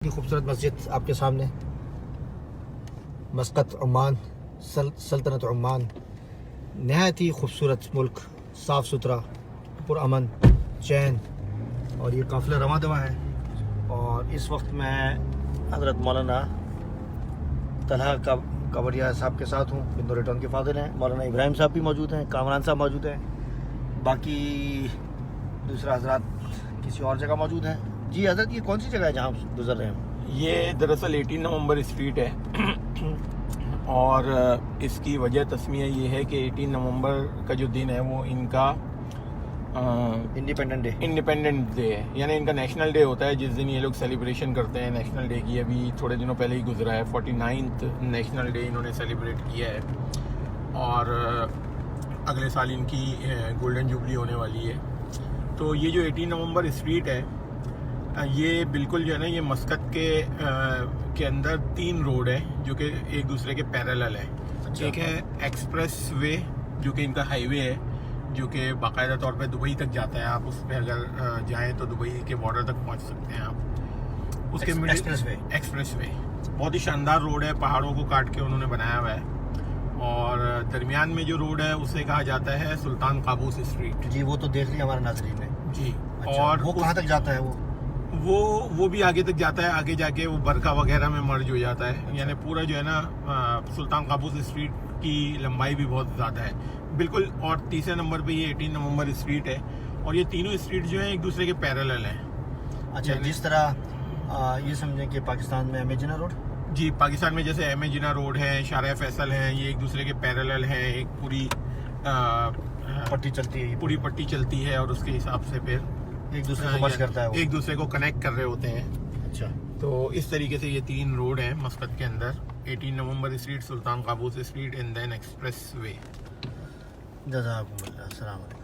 की खूबसूरत मस्जिद आपके सामने, मस्कत ओमान, सल्तनत ओमान। नहायत ही खूबसूरत मुल्क, साफ़ सुथरा, पुरअमन, चैन, और ये काफ़िला रवां दवा है। और इस वक्त मैं हज़रत मौलाना तलहा कवरिया साहब के साथ हूँ। बिंदु रिटर्न के फादर हैं। मौलाना इब्राहिम साहब भी मौजूद हैं, कामरान साहब मौजूद हैं, बाकी दूसरा हजरात किसी और जगह मौजूद हैं। जी हजरत, ये कौन सी जगह है जहाँ आप गुजर रहे हैं? ये दरअसल 18 नवंबर स्ट्रीट है और इसकी वजह तस्मीया ये है कि 18 नवंबर का जो दिन है वो इनका इंडिपेंडेंट डे है, यानी इनका नेशनल डे होता है, जिस दिन ये लोग सेलिब्रेशन करते हैं नेशनल डे की। अभी थोड़े दिनों पहले ही गुजरा है, 49th नेशनल डे इन्होंने सेलिब्रेट किया है और अगले साल इनकी गोल्डन जुबली होने वाली है। तो ये जो 18 नवंबर स्ट्रीट है, ये बिल्कुल जो है ना, ये मस्कत के अंदर 3 रोड है जो कि एक दूसरे के पैरेलल है। अच्छा। एक है एक्सप्रेस वे जो कि इनका हाईवे है, जो कि बाकायदा तौर पे दुबई तक जाता है। आप उस पर अगर जाएँ तो दुबई के बॉर्डर तक पहुंच सकते हैं आप। उसके एक्सप्रेस वे बहुत ही शानदार रोड है, पहाड़ों को काट के उन्होंने बनाया हुआ है। और दरमियान में जो रोड है उसे कहा जाता है सुल्तान काबूस स्ट्रीट। जी, वो तो देख लिया हमारे नाज़रीन ने जी। अच्छा, और वो कहाँ तक जाता है? वो भी आगे तक जाता है, आगे जाके वो बरका वगैरह में मर्ज हो जाता है। यानी पूरा जो है ना, सुल्तान काबूस स्ट्रीट की लंबाई भी बहुत ज़्यादा है बिल्कुल। और तीसरे नंबर पे ये 18 नवंबर स्ट्रीट है, और ये तीनों स्ट्रीट जो है एक दूसरे के पैरेलल हैं। अच्छा, जिस तरह ये समझें कि पाकिस्तान में एम ए जिन्ना रोड। जी, पाकिस्तान में जैसे एम ए जिन्ना रोड है, शारा फैसल है, ये एक दूसरे के पैरेलल है। एक पूरी पट्टी चलती है, पूरी पट्टी चलती है और उसके हिसाब से फिर एक दूसरे को मर्ज करता है वो। एक दूसरे को कनेक्ट कर रहे होते हैं। अच्छा, तो इस तरीके से ये 3 रोड हैं मस्कत के अंदर, 18 November street, Sultan Qaboos street and then expressway. जज़ाकुमुल्लाह, अस्सलाम वालेकुम।